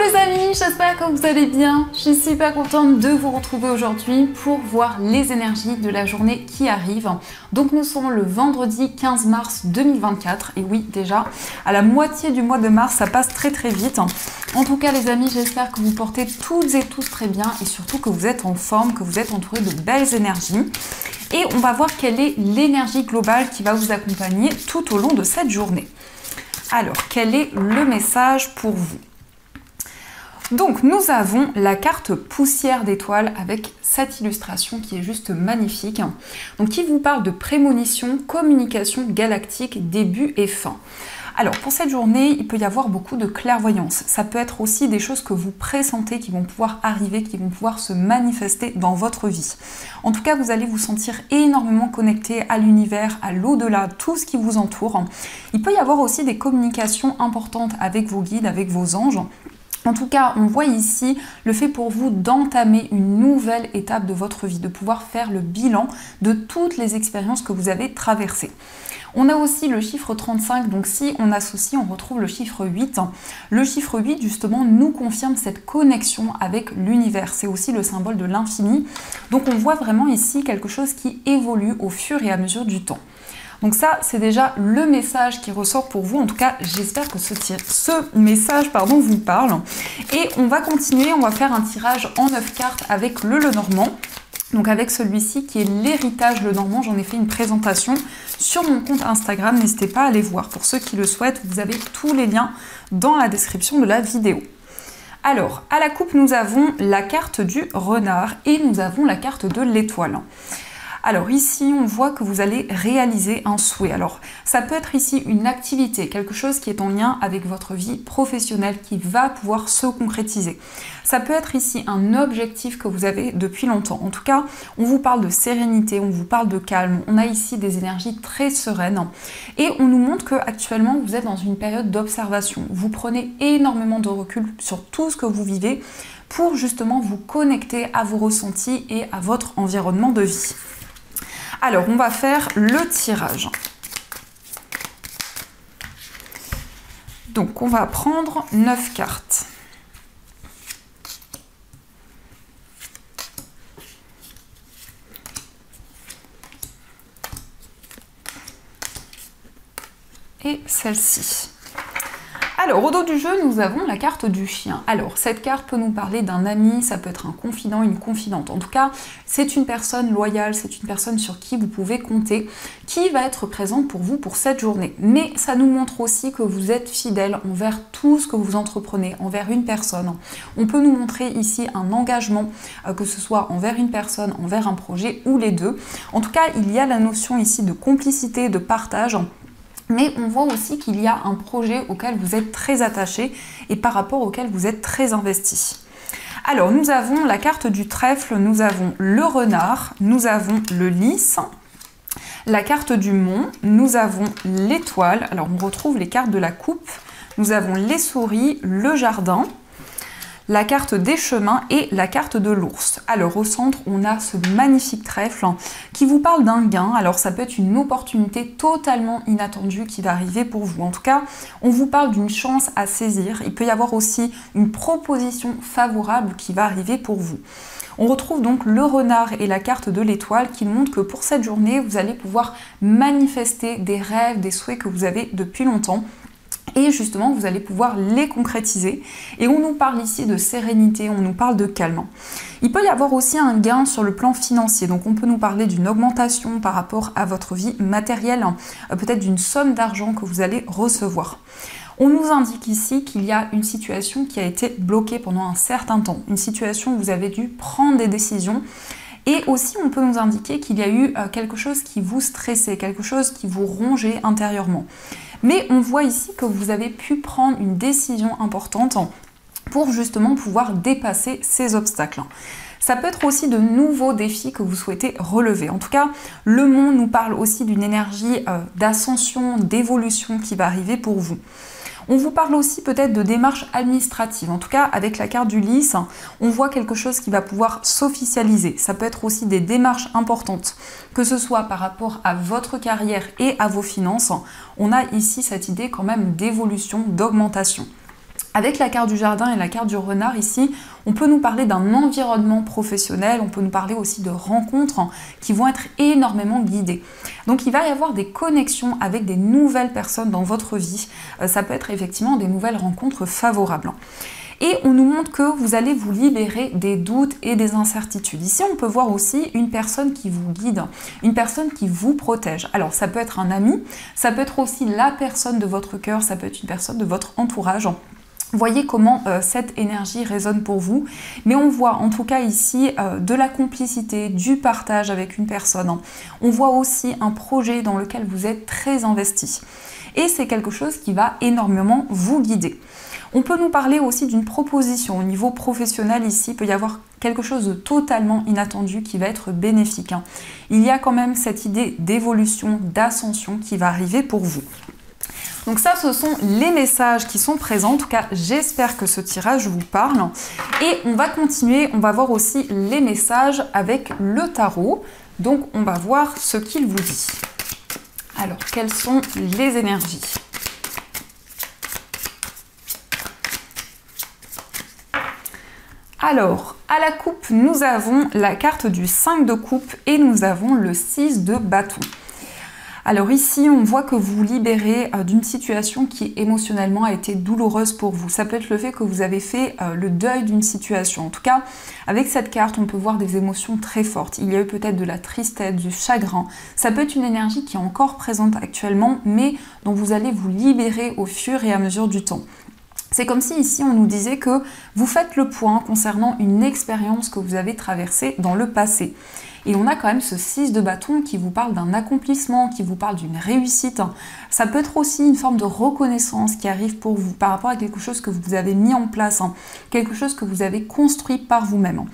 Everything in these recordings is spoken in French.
les amis, j'espère que vous allez bien. Je suis super contente de vous retrouver aujourd'hui pour voir les énergies de la journée qui arrive. Donc nous sommes le vendredi 15 mars 2024 et oui déjà à la moitié du mois de mars, ça passe très vite. En tout cas les amis, j'espère que vous portez toutes et tous très bien et surtout que vous êtes en forme, que vous êtes entourés de belles énergies. Et on va voir quelle est l'énergie globale qui va vous accompagner tout au long de cette journée. Alors, quel est le message pour vous? Donc, nous avons la carte poussière d'étoiles avec cette illustration qui est juste magnifique. Donc, qui vous parle de prémonition, communication galactique, début et fin. Alors, pour cette journée, il peut y avoir beaucoup de clairvoyance. Ça peut être aussi des choses que vous pressentez qui vont pouvoir arriver, qui vont pouvoir se manifester dans votre vie. En tout cas, vous allez vous sentir énormément connecté à l'univers, à l'au-delà, tout ce qui vous entoure. Il peut y avoir aussi des communications importantes avec vos guides, avec vos anges. En tout cas, on voit ici le fait pour vous d'entamer une nouvelle étape de votre vie, de pouvoir faire le bilan de toutes les expériences que vous avez traversées. On a aussi le chiffre 35, donc si on associe, on retrouve le chiffre 8. Le chiffre 8, justement, nous confirme cette connexion avec l'univers. C'est aussi le symbole de l'infini. Donc on voit vraiment ici quelque chose qui évolue au fur et à mesure du temps. Donc ça, c'est déjà le message qui ressort pour vous. En tout cas, j'espère que ce message vous parle. Et on va continuer, on va faire un tirage en 9 cartes avec le Lenormand. Donc avec celui-ci qui est l'héritage Lenormand, j'en ai fait une présentation sur mon compte Instagram, n'hésitez pas à aller voir. Pour ceux qui le souhaitent, vous avez tous les liens dans la description de la vidéo. Alors, à la coupe, nous avons la carte du renard et nous avons la carte de l'étoile. Alors ici, on voit que vous allez réaliser un souhait. Alors, ça peut être ici une activité, quelque chose qui est en lien avec votre vie professionnelle, qui va pouvoir se concrétiser. Ça peut être ici un objectif que vous avez depuis longtemps. En tout cas, on vous parle de sérénité, on vous parle de calme. On a ici des énergies très sereines. Et on nous montre qu'actuellement, vous êtes dans une période d'observation. Vous prenez énormément de recul sur tout ce que vous vivez pour justement vous connecter à vos ressentis et à votre environnement de vie. Alors, on va faire le tirage. Donc, on va prendre 9 cartes. Et celle-ci. Alors, au dos du jeu, nous avons la carte du chien. Alors, cette carte peut nous parler d'un ami, ça peut être un confident, une confidente. En tout cas, c'est une personne loyale, c'est une personne sur qui vous pouvez compter, qui va être présente pour vous pour cette journée. Mais ça nous montre aussi que vous êtes fidèle envers tout ce que vous entreprenez, envers une personne. On peut nous montrer ici un engagement, que ce soit envers une personne, envers un projet ou les deux. En tout cas, il y a la notion ici de complicité, de partage. Mais on voit aussi qu'il y a un projet auquel vous êtes très attaché et par rapport auquel vous êtes très investi. Alors, nous avons la carte du trèfle, nous avons le renard, nous avons le lys, la carte du mont, nous avons l'étoile. Alors, on retrouve les cartes de la coupe, nous avons les souris, le jardin, la carte des chemins et la carte de l'ours. Alors au centre, on a ce magnifique trèfle qui vous parle d'un gain. Alors ça peut être une opportunité totalement inattendue qui va arriver pour vous. En tout cas, on vous parle d'une chance à saisir. Il peut y avoir aussi une proposition favorable qui va arriver pour vous. On retrouve donc le renard et la carte de l'étoile qui montrent que pour cette journée, vous allez pouvoir manifester des rêves, des souhaits que vous avez depuis longtemps. Et justement, vous allez pouvoir les concrétiser. Et on nous parle ici de sérénité, on nous parle de calme. Il peut y avoir aussi un gain sur le plan financier. Donc on peut nous parler d'une augmentation par rapport à votre vie matérielle, peut-être d'une somme d'argent que vous allez recevoir. On nous indique ici qu'il y a une situation qui a été bloquée pendant un certain temps. Une situation où vous avez dû prendre des décisions. Et aussi, on peut nous indiquer qu'il y a eu quelque chose qui vous stressait, quelque chose qui vous rongeait intérieurement. Mais on voit ici que vous avez pu prendre une décision importante pour justement pouvoir dépasser ces obstacles. Ça peut être aussi de nouveaux défis que vous souhaitez relever. En tout cas, le monde nous parle aussi d'une énergie d'ascension, d'évolution qui va arriver pour vous. On vous parle aussi peut-être de démarches administratives. En tout cas, avec la carte du lys, on voit quelque chose qui va pouvoir s'officialiser. Ça peut être aussi des démarches importantes, que ce soit par rapport à votre carrière et à vos finances. On a ici cette idée quand même d'évolution, d'augmentation. Avec la carte du jardin et la carte du renard ici, on peut nous parler d'un environnement professionnel, on peut nous parler aussi de rencontres qui vont être énormément guidées. Donc il va y avoir des connexions avec des nouvelles personnes dans votre vie. Ça peut être effectivement des nouvelles rencontres favorables. Et on nous montre que vous allez vous libérer des doutes et des incertitudes. Ici, on peut voir aussi une personne qui vous guide, une personne qui vous protège. Alors, ça peut être un ami, ça peut être aussi la personne de votre cœur, ça peut être une personne de votre entourage. Voyez comment cette énergie résonne pour vous, mais on voit en tout cas ici de la complicité, du partage avec une personne. On voit aussi un projet dans lequel vous êtes très investi. Et c'est quelque chose qui va énormément vous guider. On peut nous parler aussi d'une proposition au niveau professionnel ici, il peut y avoir quelque chose de totalement inattendu qui va être bénéfique. Il y a quand même cette idée d'évolution, d'ascension qui va arriver pour vous. Donc ça, ce sont les messages qui sont présents. En tout cas, j'espère que ce tirage vous parle. Et on va continuer, on va voir aussi les messages avec le tarot. Donc on va voir ce qu'il vous dit. Alors, quelles sont les énergies ? Alors, à la coupe, nous avons la carte du 5 de coupe et nous avons le 6 de bâton. Alors ici, on voit que vous vous libérez d'une situation qui émotionnellement a été douloureuse pour vous. Ça peut être le fait que vous avez fait le deuil d'une situation. En tout cas, avec cette carte, on peut voir des émotions très fortes. Il y a eu peut-être de la tristesse, du chagrin. Ça peut être une énergie qui est encore présente actuellement, mais dont vous allez vous libérer au fur et à mesure du temps. C'est comme si ici on nous disait que vous faites le point concernant une expérience que vous avez traversée dans le passé. Et on a quand même ce 6 de bâton qui vous parle d'un accomplissement, qui vous parle d'une réussite. Ça peut être aussi une forme de reconnaissance qui arrive pour vous par rapport à quelque chose que vous avez mis en place, quelque chose que vous avez construit par vous-même.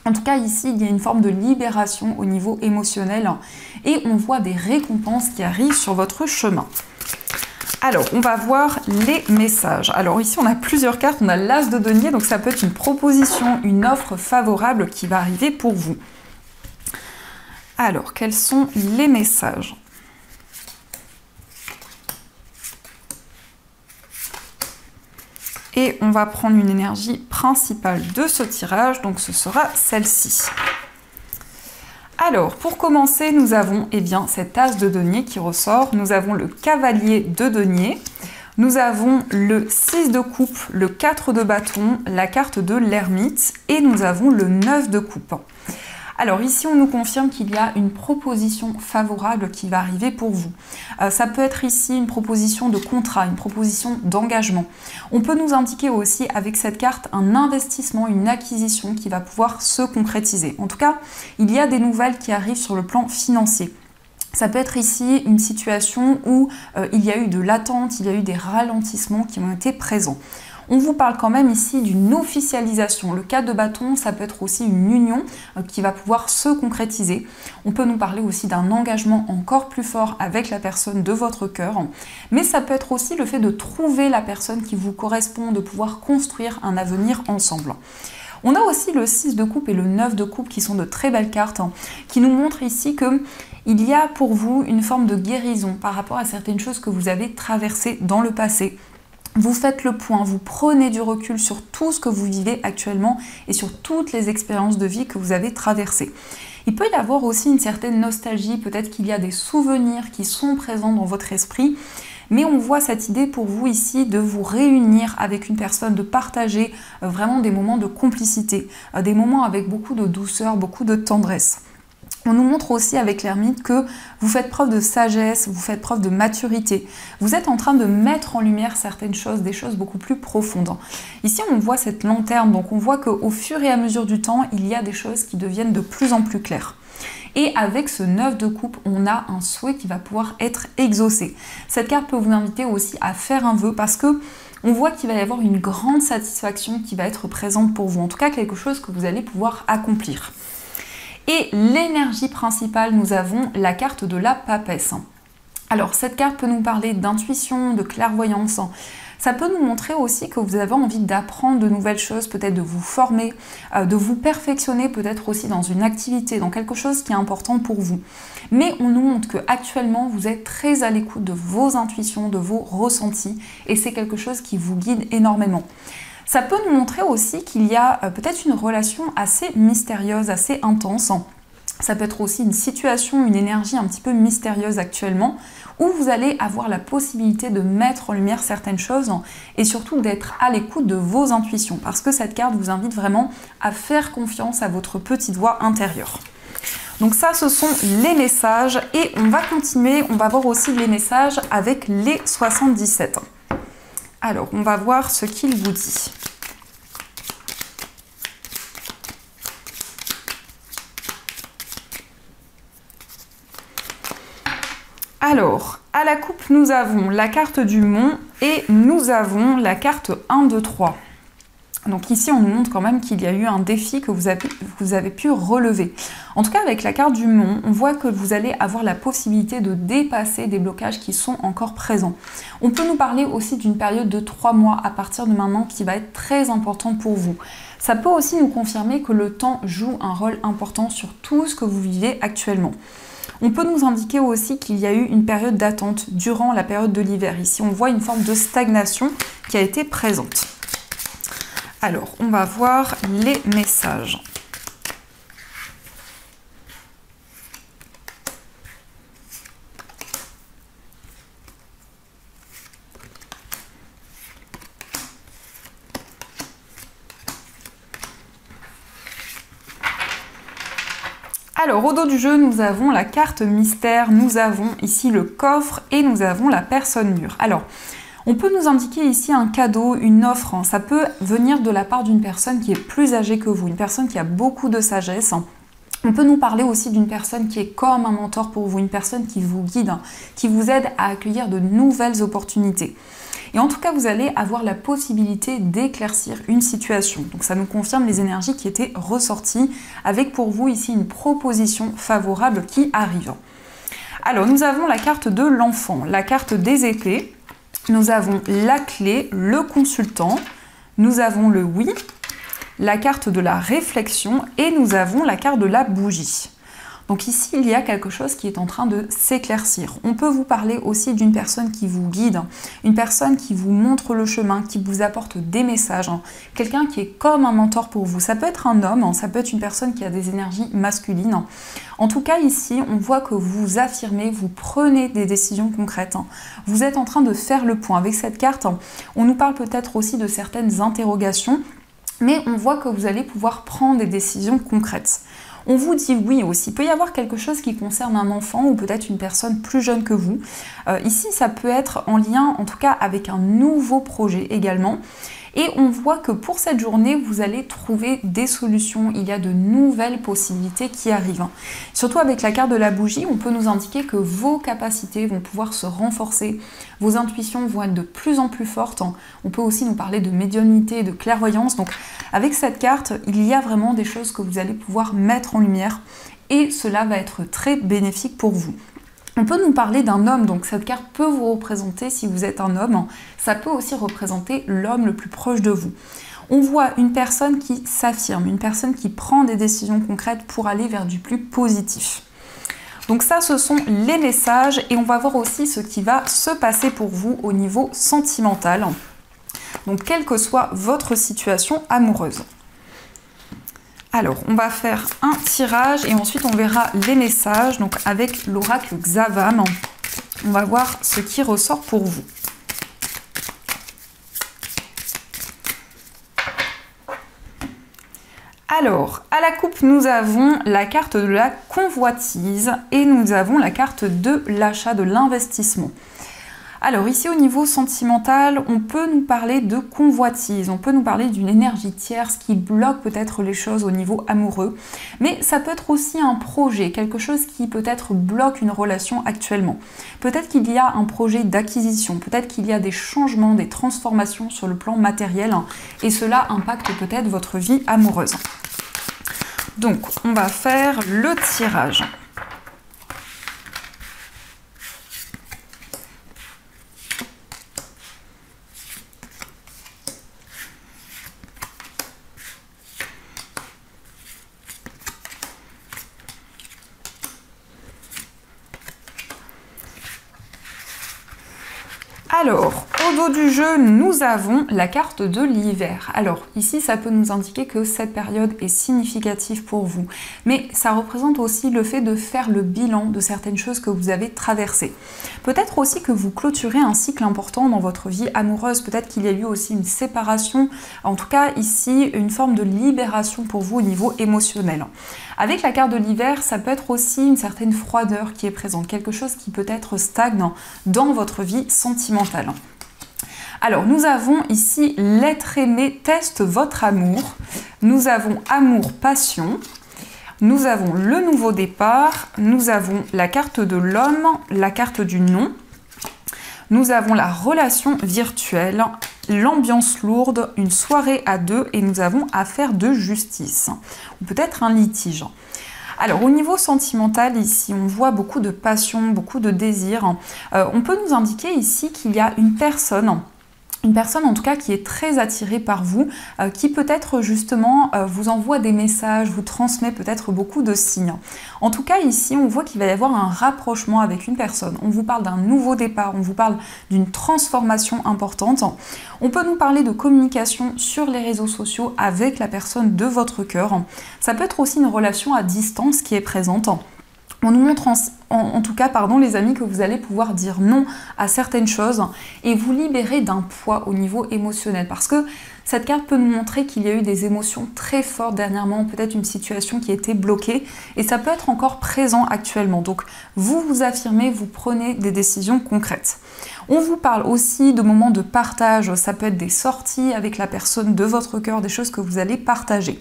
En tout cas, ici, il y a une forme de libération au niveau émotionnel et on voit des récompenses qui arrivent sur votre chemin. Alors, on va voir les messages. Alors ici, on a plusieurs cartes. On a l'As de denier, donc ça peut être une proposition, une offre favorable qui va arriver pour vous. Alors, quels sont les messages ? Et on va prendre une énergie principale de ce tirage, donc ce sera celle-ci. Alors, pour commencer, nous avons cet As de denier qui ressort. Nous avons le Cavalier de denier. Nous avons le 6 de coupe, le 4 de bâton, la carte de l'ermite et nous avons le 9 de coupe. Alors ici, on nous confirme qu'il y a une proposition favorable qui va arriver pour vous. Ça peut être ici une proposition de contrat, une proposition d'engagement. On peut nous indiquer aussi avec cette carte un investissement, une acquisition qui va pouvoir se concrétiser. En tout cas, il y a des nouvelles qui arrivent sur le plan financier. Ça peut être ici une situation où il y a eu de l'attente, il y a eu des ralentissements qui ont été présents. On vous parle quand même ici d'une officialisation. Le 4 de bâton, ça peut être aussi une union qui va pouvoir se concrétiser. On peut nous parler aussi d'un engagement encore plus fort avec la personne de votre cœur. Mais ça peut être aussi le fait de trouver la personne qui vous correspond, de pouvoir construire un avenir ensemble. On a aussi le 6 de coupe et le 9 de coupe qui sont de très belles cartes, qui nous montrent ici que il y a pour vous une forme de guérison par rapport à certaines choses que vous avez traversées dans le passé. Vous faites le point, vous prenez du recul sur tout ce que vous vivez actuellement et sur toutes les expériences de vie que vous avez traversées. Il peut y avoir aussi une certaine nostalgie, peut-être qu'il y a des souvenirs qui sont présents dans votre esprit, mais on voit cette idée pour vous ici de vous réunir avec une personne, de partager vraiment des moments de complicité, des moments avec beaucoup de douceur, beaucoup de tendresse. On nous montre aussi avec l'ermite que vous faites preuve de sagesse, vous faites preuve de maturité. Vous êtes en train de mettre en lumière certaines choses, des choses beaucoup plus profondes. Ici, on voit cette lanterne, donc on voit qu'au fur et à mesure du temps, il y a des choses qui deviennent de plus en plus claires. Et avec ce 9 de coupe, on a un souhait qui va pouvoir être exaucé. Cette carte peut vous inviter aussi à faire un vœu parce que on voit qu'il va y avoir une grande satisfaction qui va être présente pour vous. En tout cas, quelque chose que vous allez pouvoir accomplir. Et l'énergie principale, nous avons la carte de la papesse. Alors, cette carte peut nous parler d'intuition, de clairvoyance. Ça peut nous montrer aussi que vous avez envie d'apprendre de nouvelles choses, peut-être de vous former, de vous perfectionner peut-être aussi dans une activité, dans quelque chose qui est important pour vous. Mais on nous montre qu'actuellement, vous êtes très à l'écoute de vos intuitions, de vos ressentis, et c'est quelque chose qui vous guide énormément. Ça peut nous montrer aussi qu'il y a peut-être une relation assez mystérieuse, assez intense. Ça peut être aussi une situation, une énergie un petit peu mystérieuse actuellement, où vous allez avoir la possibilité de mettre en lumière certaines choses et surtout d'être à l'écoute de vos intuitions, parce que cette carte vous invite vraiment à faire confiance à votre petite voix intérieure. Donc ça, ce sont les messages et on va continuer, on va voir aussi les messages avec les 77. Alors, on va voir ce qu'il vous dit. Alors, à la coupe, nous avons la carte du mont et nous avons la carte 1, 2, 3. Donc ici, on nous montre quand même qu'il y a eu un défi que vous avez pu relever. En tout cas, avec la carte du mont, on voit que vous allez avoir la possibilité de dépasser des blocages qui sont encore présents. On peut nous parler aussi d'une période de 3 mois à partir de maintenant qui va être très importante pour vous. Ça peut aussi nous confirmer que le temps joue un rôle important sur tout ce que vous vivez actuellement. On peut nous indiquer aussi qu'il y a eu une période d'attente durant la période de l'hiver. Ici, on voit une forme de stagnation qui a été présente. Alors, on va voir les messages. Alors, au dos du jeu, nous avons la carte mystère, nous avons ici le coffre et nous avons la personne mûre. Alors, on peut nous indiquer ici un cadeau, une offre. Ça peut venir de la part d'une personne qui est plus âgée que vous, une personne qui a beaucoup de sagesse. On peut nous parler aussi d'une personne qui est comme un mentor pour vous, une personne qui vous guide, qui vous aide à accueillir de nouvelles opportunités. Et en tout cas, vous allez avoir la possibilité d'éclaircir une situation. Donc ça nous confirme les énergies qui étaient ressorties, avec pour vous ici une proposition favorable qui arrive. Alors, nous avons la carte de l'enfant, la carte des épées, nous avons la clé, le consultant, nous avons le oui, la carte de la réflexion et nous avons la carte de la bougie. Donc ici, il y a quelque chose qui est en train de s'éclaircir. On peut vous parler aussi d'une personne qui vous guide, une personne qui vous montre le chemin, qui vous apporte des messages, quelqu'un qui est comme un mentor pour vous. Ça peut être un homme, ça peut être une personne qui a des énergies masculines. En tout cas, ici, on voit que vous affirmez, vous prenez des décisions concrètes. Vous êtes en train de faire le point. Avec cette carte, on nous parle peut-être aussi de certaines interrogations, mais on voit que vous allez pouvoir prendre des décisions concrètes. On vous dit oui aussi. Il peut y avoir quelque chose qui concerne un enfant ou peut-être une personne plus jeune que vous. Ici, ça peut être en lien, en tout cas, avec un nouveau projet également. Et on voit que pour cette journée, vous allez trouver des solutions. Il y a de nouvelles possibilités qui arrivent. Surtout avec la carte de la bougie, on peut nous indiquer que vos capacités vont pouvoir se renforcer. Vos intuitions vont être de plus en plus fortes. On peut aussi nous parler de médiumnité, de clairvoyance. Donc avec cette carte, il y a vraiment des choses que vous allez pouvoir mettre en lumière. Et cela va être très bénéfique pour vous. On peut nous parler d'un homme, donc cette carte peut vous représenter si vous êtes un homme. Ça peut aussi représenter l'homme le plus proche de vous. On voit une personne qui s'affirme, une personne qui prend des décisions concrètes pour aller vers du plus positif. Donc ça, ce sont les messages et on va voir aussi ce qui va se passer pour vous au niveau sentimental. Donc quelle que soit votre situation amoureuse. Alors, on va faire un tirage et ensuite on verra les messages. Donc avec l'oracle Xavam, on va voir ce qui ressort pour vous. Alors, à la coupe, nous avons la carte de la convoitise et nous avons la carte de l'achat, de l'investissement. Alors ici au niveau sentimental, on peut nous parler de convoitise, on peut nous parler d'une énergie tierce qui bloque peut-être les choses au niveau amoureux, mais ça peut être aussi un projet, quelque chose qui peut-être bloque une relation actuellement. Peut-être qu'il y a un projet d'acquisition, peut-être qu'il y a des changements, des transformations sur le plan matériel et cela impacte peut-être votre vie amoureuse. Donc on va faire le tirage. Alors, au dos du jeu, nous avons la carte de l'hiver. Alors, ici, ça peut nous indiquer que cette période est significative pour vous. Mais ça représente aussi le fait de faire le bilan de certaines choses que vous avez traversées. Peut-être aussi que vous clôturez un cycle important dans votre vie amoureuse. Peut-être qu'il y a eu aussi une séparation. En tout cas, ici, une forme de libération pour vous au niveau émotionnel. Avec la carte de l'hiver, ça peut être aussi une certaine froideur qui est présente. Quelque chose qui peut être stagnant dans votre vie sentimentale. Alors, nous avons ici l'être aimé teste votre amour. Nous avons amour, passion. Nous avons le nouveau départ. Nous avons la carte de l'homme, la carte du non. Nous avons la relation virtuelle, l'ambiance lourde, une soirée à deux et nous avons affaire de justice. Ou peut-être un litige. Alors au niveau sentimental, ici on voit beaucoup de passion, beaucoup de désir. On peut nous indiquer ici qu'il y a une personne en tout cas qui est très attirée par vous, qui peut-être justement vous envoie des messages, vous transmet peut-être beaucoup de signes. En tout cas ici on voit qu'il va y avoir un rapprochement avec une personne. On vous parle d'un nouveau départ, on vous parle d'une transformation importante. On peut nous parler de communication sur les réseaux sociaux avec la personne de votre cœur. Ça peut être aussi une relation à distance qui est présente. On nous montre en tout cas, les amis, que vous allez pouvoir dire non à certaines choses et vous libérer d'un poids au niveau émotionnel. Parce que cette carte peut nous montrer qu'il y a eu des émotions très fortes dernièrement, peut-être une situation qui était bloquée et ça peut être encore présent actuellement. Donc vous vous affirmez, vous prenez des décisions concrètes. On vous parle aussi de moments de partage, ça peut être des sorties avec la personne de votre cœur, des choses que vous allez partager.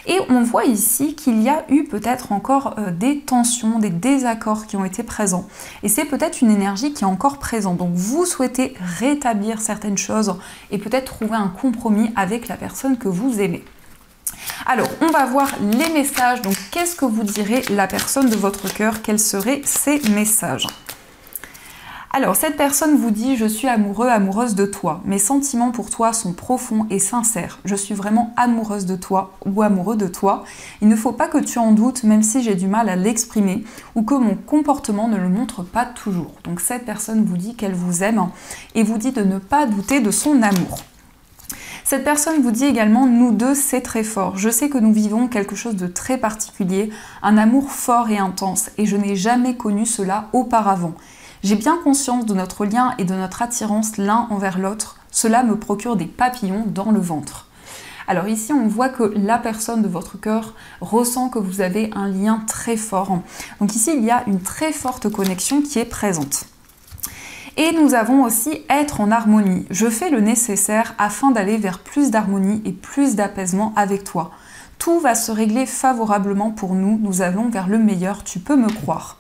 Et on voit ici qu'il y a eu peut-être encore des tensions, des désaccords qui ont été présents. Et c'est peut-être une énergie qui est encore présente. Donc vous souhaitez rétablir certaines choses et peut-être trouver un compromis avec la personne que vous aimez. Alors, on va voir les messages. Donc, qu'est-ce que vous direz la personne de votre cœur? Quels seraient ces messages? Alors, cette personne vous dit « Je suis amoureux, amoureuse de toi. Mes sentiments pour toi sont profonds et sincères. Je suis vraiment amoureuse de toi ou amoureux de toi. Il ne faut pas que tu en doutes, même si j'ai du mal à l'exprimer ou que mon comportement ne le montre pas toujours. » Donc, cette personne vous dit qu'elle vous aime et vous dit de ne pas douter de son amour. Cette personne vous dit également « Nous deux, c'est très fort. Je sais que nous vivons quelque chose de très particulier, un amour fort et intense, et je n'ai jamais connu cela auparavant. J'ai bien conscience de notre lien et de notre attirance l'un envers l'autre. Cela me procure des papillons dans le ventre. » Alors ici, on voit que la personne de votre cœur ressent que vous avez un lien très fort. Donc ici, il y a une très forte connexion qui est présente. Et nous avons aussi être en harmonie. Je fais le nécessaire afin d'aller vers plus d'harmonie et plus d'apaisement avec toi. Tout va se régler favorablement pour nous. Nous allons vers le meilleur, tu peux me croire.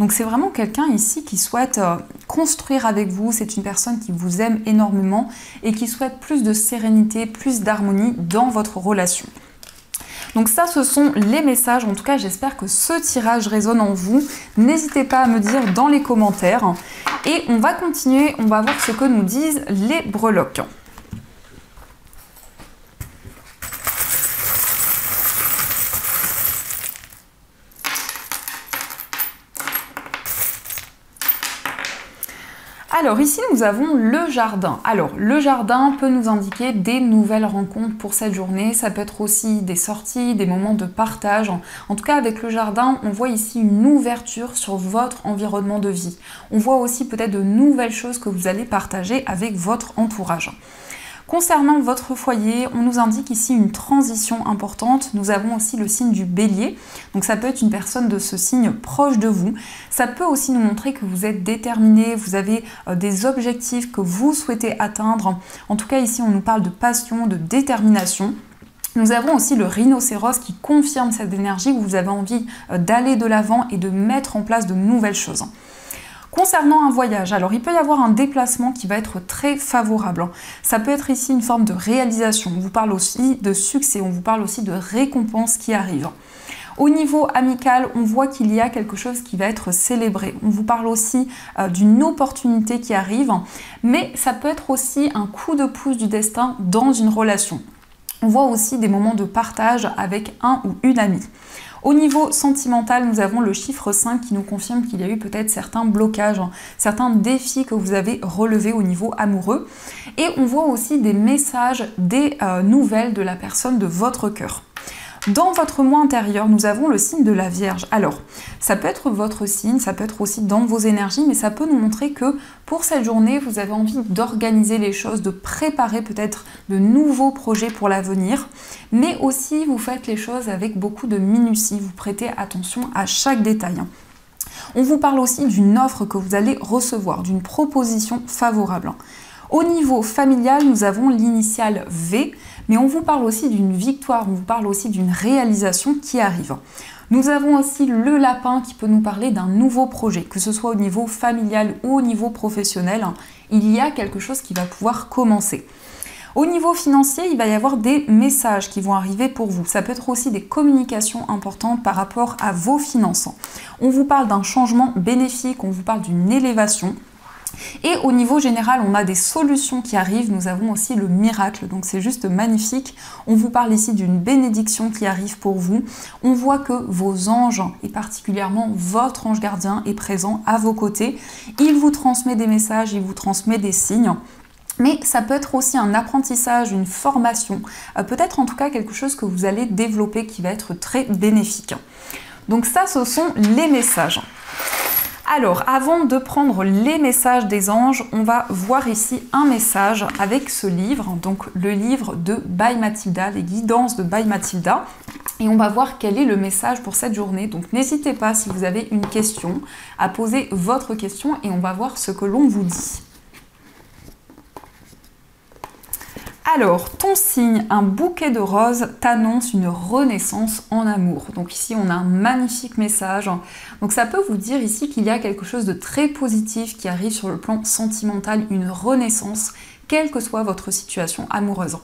Donc c'est vraiment quelqu'un ici qui souhaite construire avec vous, c'est une personne qui vous aime énormément et qui souhaite plus de sérénité, plus d'harmonie dans votre relation. Donc ça, ce sont les messages. En tout cas, j'espère que ce tirage résonne en vous. N'hésitez pas à me dire dans les commentaires. Et on va continuer, on va voir ce que nous disent les breloques. Alors ici nous avons le jardin. Alors le jardin peut nous indiquer des nouvelles rencontres pour cette journée. Ça peut être aussi des sorties, des moments de partage. En tout cas avec le jardin, on voit ici une ouverture sur votre environnement de vie. On voit aussi peut-être de nouvelles choses que vous allez partager avec votre entourage. Concernant votre foyer, on nous indique ici une transition importante. Nous avons aussi le signe du bélier. Donc ça peut être une personne de ce signe proche de vous. Ça peut aussi nous montrer que vous êtes déterminé, vous avez des objectifs que vous souhaitez atteindre. En tout cas ici on nous parle de passion, de détermination. Nous avons aussi le rhinocéros qui confirme cette énergie où vous avez envie d'aller de l'avant et de mettre en place de nouvelles choses. Concernant un voyage, alors il peut y avoir un déplacement qui va être très favorable. Ça peut être ici une forme de réalisation. On vous parle aussi de succès, on vous parle aussi de récompenses qui arrivent. Au niveau amical, on voit qu'il y a quelque chose qui va être célébré. On vous parle aussi d'une opportunité qui arrive, mais ça peut être aussi un coup de pouce du destin dans une relation. On voit aussi des moments de partage avec un ou une amie. Au niveau sentimental, nous avons le chiffre 5 qui nous confirme qu'il y a eu peut-être certains blocages, certains défis que vous avez relevés au niveau amoureux. Et on voit aussi des messages, des nouvelles de la personne de votre cœur. Dans votre moi intérieur, nous avons le signe de la Vierge. Alors, ça peut être votre signe, ça peut être aussi dans vos énergies, mais ça peut nous montrer que pour cette journée, vous avez envie d'organiser les choses, de préparer peut-être de nouveaux projets pour l'avenir, mais aussi vous faites les choses avec beaucoup de minutie, vous prêtez attention à chaque détail. On vous parle aussi d'une offre que vous allez recevoir, d'une proposition favorable. Au niveau familial, nous avons l'initiale V, mais on vous parle aussi d'une victoire, on vous parle aussi d'une réalisation qui arrive. Nous avons aussi le lapin qui peut nous parler d'un nouveau projet, que ce soit au niveau familial ou au niveau professionnel, il y a quelque chose qui va pouvoir commencer. Au niveau financier, il va y avoir des messages qui vont arriver pour vous. Ça peut être aussi des communications importantes par rapport à vos finances. On vous parle d'un changement bénéfique, on vous parle d'une élévation. Et au niveau général, on a des solutions qui arrivent, nous avons aussi le miracle, donc c'est juste magnifique. On vous parle ici d'une bénédiction qui arrive pour vous. On voit que vos anges, et particulièrement votre ange gardien, est présent à vos côtés. Il vous transmet des messages, il vous transmet des signes. Mais ça peut être aussi un apprentissage, une formation, peut-être en tout cas quelque chose que vous allez développer qui va être très bénéfique. Donc ça, ce sont les messages. Alors, avant de prendre les messages des anges, on va voir ici un message avec ce livre, donc le livre de By Mathilda, les guidances de By Mathilda. Et on va voir quel est le message pour cette journée. Donc n'hésitez pas, si vous avez une question, à poser votre question et on va voir ce que l'on vous dit. Alors, ton signe, un bouquet de roses, t'annonce une renaissance en amour. Donc ici, on a un magnifique message. Donc ça peut vous dire ici qu'il y a quelque chose de très positif qui arrive sur le plan sentimental, une renaissance, quelle que soit votre situation amoureuse.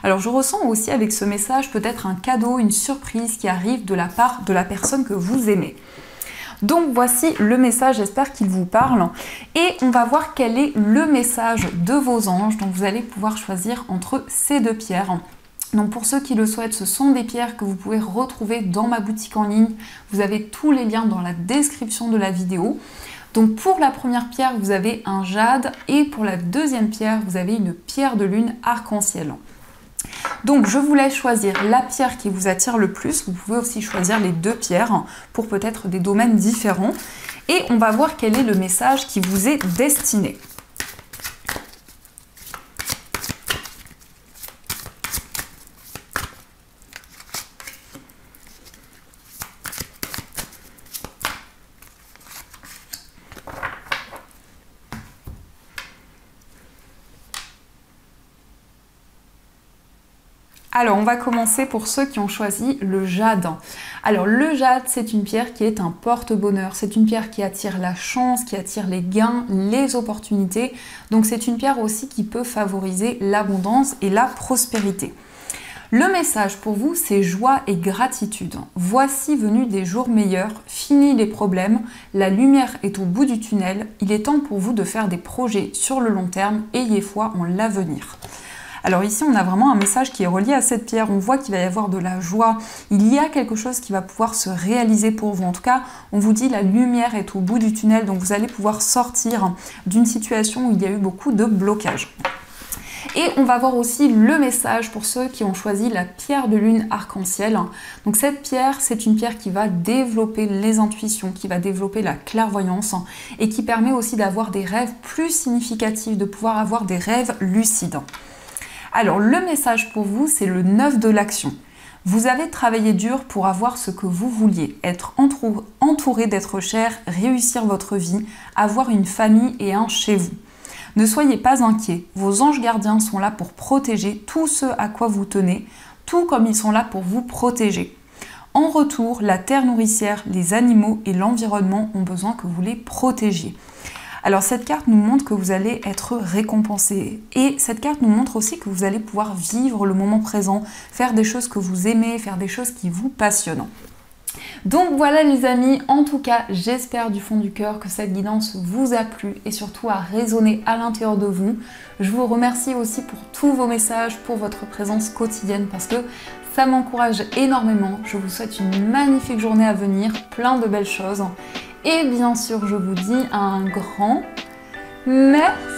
Alors je ressens aussi avec ce message peut-être un cadeau, une surprise qui arrive de la part de la personne que vous aimez. Donc voici le message, j'espère qu'il vous parle. Et on va voir quel est le message de vos anges. Donc vous allez pouvoir choisir entre ces deux pierres. Donc pour ceux qui le souhaitent, ce sont des pierres que vous pouvez retrouver dans ma boutique en ligne. Vous avez tous les liens dans la description de la vidéo. Donc pour la première pierre, vous avez un jade et pour la deuxième pierre, vous avez une pierre de lune arc-en-ciel. Donc je vous laisse choisir la pierre qui vous attire le plus. Vous pouvez aussi choisir les deux pierres pour peut-être des domaines différents. Et on va voir quel est le message qui vous est destiné. Alors, on va commencer pour ceux qui ont choisi le jade. Alors, le jade, c'est une pierre qui est un porte-bonheur. C'est une pierre qui attire la chance, qui attire les gains, les opportunités. Donc, c'est une pierre aussi qui peut favoriser l'abondance et la prospérité. Le message pour vous, c'est joie et gratitude. Voici venus des jours meilleurs, fini les problèmes, la lumière est au bout du tunnel. Il est temps pour vous de faire des projets sur le long terme. Ayez foi en l'avenir. Alors ici, on a vraiment un message qui est relié à cette pierre. On voit qu'il va y avoir de la joie. Il y a quelque chose qui va pouvoir se réaliser pour vous. En tout cas, on vous dit la lumière est au bout du tunnel. Donc vous allez pouvoir sortir d'une situation où il y a eu beaucoup de blocages. Et on va voir aussi le message pour ceux qui ont choisi la pierre de lune arc-en-ciel. Donc cette pierre, c'est une pierre qui va développer les intuitions, qui va développer la clairvoyance et qui permet aussi d'avoir des rêves plus significatifs, de pouvoir avoir des rêves lucides. Alors le message pour vous, c'est le 9 de l'action. Vous avez travaillé dur pour avoir ce que vous vouliez, être entouré d'êtres chers, réussir votre vie, avoir une famille et un chez vous. Ne soyez pas inquiets, vos anges gardiens sont là pour protéger tout ce à quoi vous tenez, tout comme ils sont là pour vous protéger. En retour, la terre nourricière, les animaux et l'environnement ont besoin que vous les protégiez. Alors cette carte nous montre que vous allez être récompensé et cette carte nous montre aussi que vous allez pouvoir vivre le moment présent, faire des choses que vous aimez, faire des choses qui vous passionnent. Donc voilà les amis, en tout cas j'espère du fond du cœur que cette guidance vous a plu et surtout a résonné à l'intérieur de vous. Je vous remercie aussi pour tous vos messages, pour votre présence quotidienne parce que ça m'encourage énormément. Je vous souhaite une magnifique journée à venir, plein de belles choses. Et bien sûr je vous dis un grand merci.